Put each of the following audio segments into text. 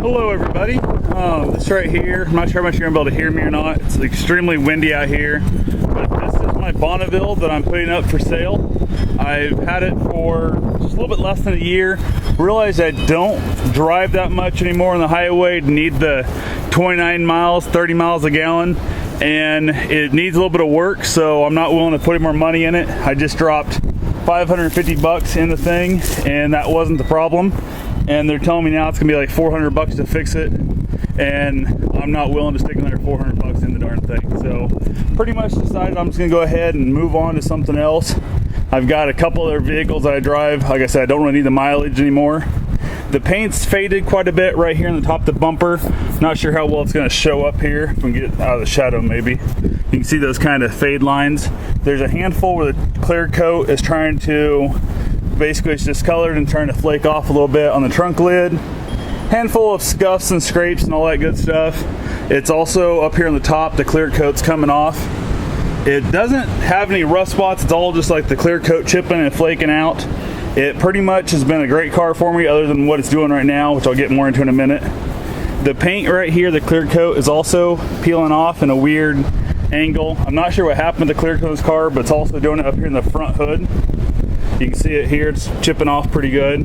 Hello everybody, this right here, I'm not sure how much you're going to be able to hear me or not. It's extremely windy out here, but this is my Bonneville that I'm putting up for sale. I've had it for just a little bit less than a year. Realized I don't drive that much anymore on the highway, need the 29 miles, 30 miles a gallon, and it needs a little bit of work, so I'm not willing to put any more money in it. I just dropped 550 bucks in the thing, and that wasn't the problem. And they're telling me now it's gonna be like 400 bucks to fix it, and I'm not willing to stick another 400 bucks in the darn thing. So pretty much decided I'm just gonna go ahead and move on to something else. I've got a couple other vehicles that I drive. Like I said, I don't really need the mileage anymore. The paint's faded quite a bit right here on the top of the bumper. Not sure how well it's gonna show up here. If we can get out of the shadow maybe. You can see those kind of fade lines. There's a handful where the clear coat is trying to, basically it's discolored and trying to flake off a little bit on the trunk lid. Handful of scuffs and scrapes and all that good stuff. It's also up here on the top, the clear coat's coming off. It doesn't have any rust spots. It's all just like the clear coat chipping and flaking out. It pretty much has been a great car for me other than what it's doing right now, which I'll get more into in a minute. The paint right here, the clear coat, is also peeling off in a weird angle. I'm not sure what happened to the clear coat of this car, but it's also doing it up here in the front hood. You can see it here, it's chipping off pretty good.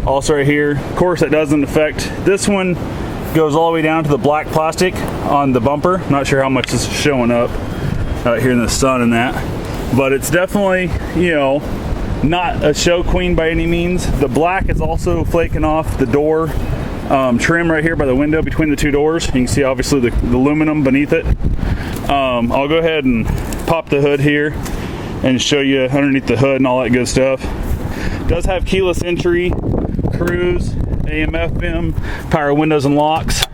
Also right here, of course that doesn't affect, this one goes all the way down to the black plastic on the bumper. Not sure how much is showing up out here in the sun and that, but it's definitely, you know, not a show queen by any means. The black is also flaking off the door trim right here by the window between the two doors. You can see obviously the aluminum beneath it. I'll go ahead and pop the hood here and show you underneath the hood and all that good stuff. It does have keyless entry, cruise, AM, FM, power windows and locks,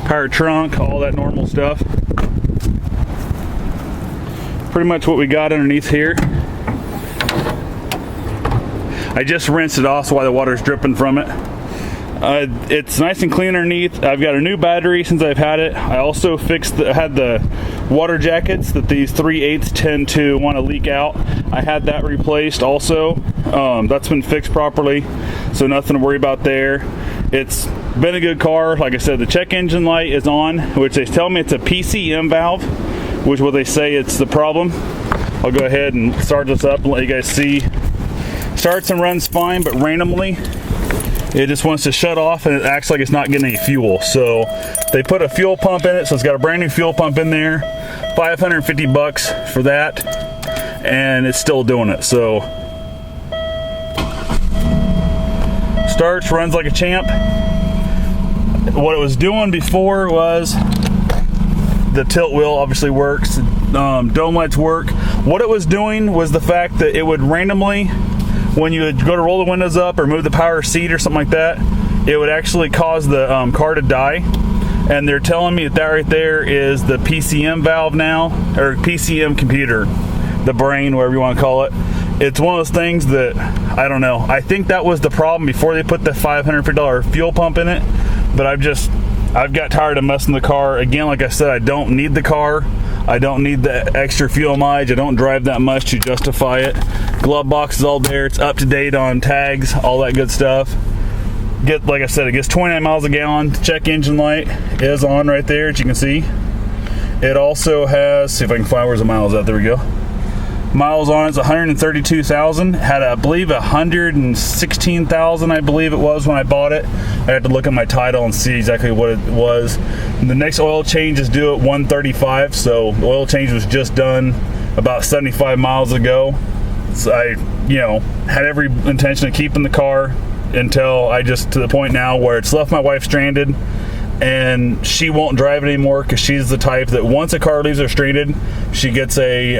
power trunk, all that normal stuff. Pretty much what we got underneath here. I just rinsed it off, so why the water's dripping from it. It's nice and clean underneath. I've got a new battery since I've had it. I also had the water jackets that these 3/8 tend to want to leak out. I had that replaced also. That's been fixed properly, so nothing to worry about there. It's been a good car. Like I said, the check engine light is on, which they tell me it's a PCM valve, which what they say it's the problem. I'll go ahead and start this up and let you guys see. Starts and runs fine, but randomly it just wants to shut off and it acts like it's not getting any fuel. So they put a fuel pump in it, so it's got a brand new fuel pump in there. 550 bucks for that, and it's still doing it. So starts, runs like a champ. What it was doing before was the tilt wheel obviously works, dome lights work. What it was doing was the fact that it would randomly, when you would go to roll the windows up or move the power seat or something like that, it would actually cause the car to die. And they're telling me that right there is the PCM valve now, or PCM computer, the brain, whatever you want to call it. It's one of those things that, I don't know. I think that was the problem before they put the $550 fuel pump in it, but I've got tired of messing the car. Again, like I said, I don't need the car. I don't need the extra fuel mileage. I don't drive that much to justify it. Glove box is all there. It's up to date on tags, all that good stuff. Like I said, it gets 29 miles a gallon. The check engine light is on right there, as you can see. It also has, see if I can find where's the miles at. There we go. Miles on it's 132,000. Had, I believe, 116,000, I believe it was when I bought it. I had to look at my title and see exactly what it was. And the next oil change is due at 135, so the oil change was just done about 75 miles ago. So I, had every intention of keeping the car until I just, to the point now where it's left my wife stranded, and she won't drive it anymore because she's the type that once a car leaves her stranded, she gets a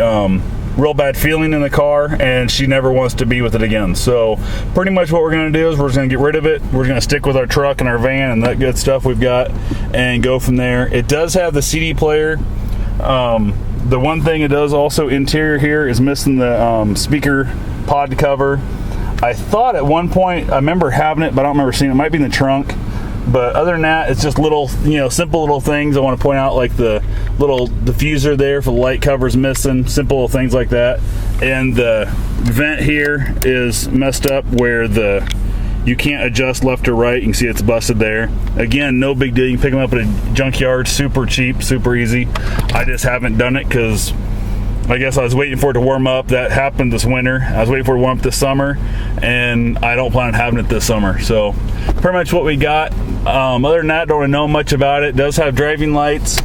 real bad feeling in the car and she never wants to be with it again. So pretty much what we're going to do is we're just going to get rid of it. We're going to stick with our truck and our van and that good stuff we've got and go from there. It does have the CD player. The one thing it does also interior here is missing the speaker pod cover. I thought at one point I remember having it, but I don't remember seeing it. It might be in the trunk. But other than that, it's just little, simple little things I want to point out, like the little diffuser there for the light cover's missing, simple little things like that. And the vent here is messed up where the You can't adjust left or right. You can see it's busted there. Again, no big deal. You can pick them up at a junkyard, super cheap, super easy. I just haven't done it because I guess I was waiting for it to warm up. That happened this winter. I was waiting for it to warm up this summer, and I don't plan on having it this summer. So pretty much what we got. Other than that, don't really know much about it. It does have driving lights.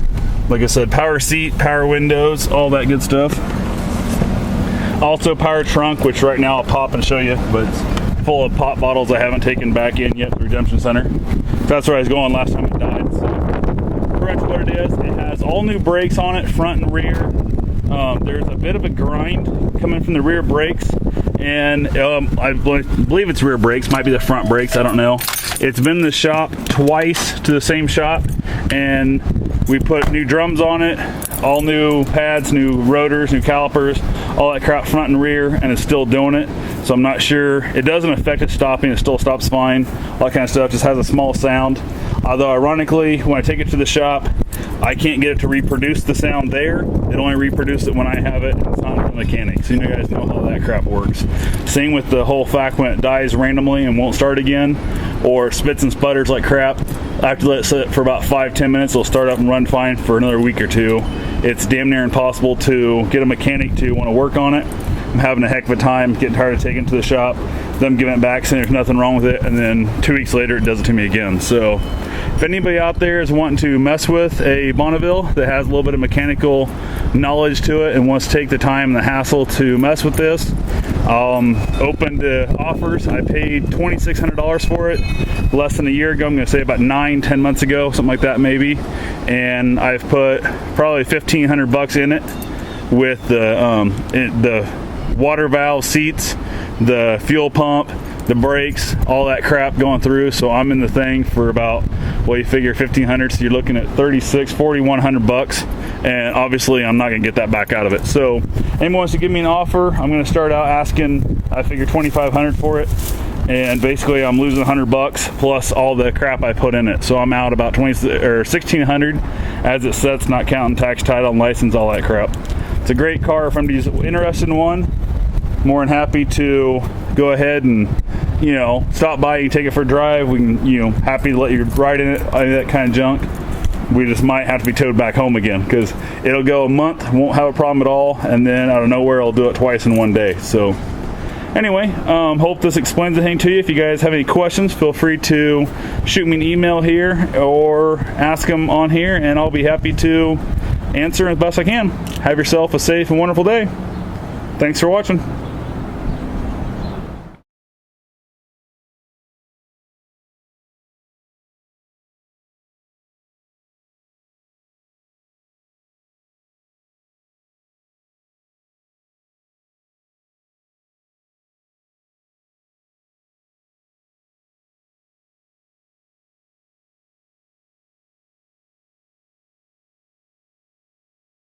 Like I said, power seat, power windows, all that good stuff. Also power trunk, which right now I'll pop and show you, but it's full of pop bottles I haven't taken back in yet, the Redemption Center. That's where I was going last time it died. So pretty much what it is, it has all new brakes on it, front and rear. There's a bit of a grind coming from the rear brakes, and I believe it's rear brakes, might be the front brakes, I don't know. It's been in the shop twice, to the same shop, and we put new drums on it, all new pads, new rotors, new calipers, all that crap front and rear, and it's still doing it. So I'm not sure. It doesn't affect it stopping. It still stops fine. All that kind of stuff. Just has a small sound. Although ironically, when I take it to the shop, I can't get it to reproduce the sound there. It only reproduces it when I have it. It's not from the mechanic. So you guys know how that crap works. Same with the whole fact when it dies randomly and won't start again, or spits and sputters like crap. I have to let it sit for about 5-10 minutes. It'll start up and run fine for another week or two. It's damn near impossible to get a mechanic to want to work on it. I'm having a heck of a time, getting tired of taking it to the shop, them giving it back, saying there's nothing wrong with it, and then 2 weeks later it does it to me again. So if anybody out there is wanting to mess with a Bonneville that has a little bit of mechanical knowledge to it and wants to take the time and the hassle to mess with this, open to offers. I paid $2,600 for it less than a year ago. I'm going to say about 9-10 months ago, something like that maybe, and I've put probably $1,500 in it with the water valve seats, the fuel pump, the brakes, all that crap going through. So I'm in the thing for about, well, you figure $1,500, so you're looking at $1,100, and obviously I'm not gonna get that back out of it. So anyone wants to give me an offer, I'm gonna start out asking, I figure $2,500 for it, and basically I'm losing $100 plus all the crap I put in it. So I'm out about $1,600 as it sets, not counting tax, title, and license, all that crap. It's a great car. If anybody's interested in one, more than happy to go ahead and, you know, stop by and take it for a drive. We can, you know, happy to let you ride in it, any of that kind of junk. We just might have to be towed back home again because it'll go a month, won't have a problem at all, and then out of nowhere I'll do it twice in one day. So anyway, hope this explains anything to you. If you guys have any questions, feel free to shoot me an email here or ask them on here, and I'll be happy to answer as best I can. Have yourself a safe and wonderful day. Thanks for watching.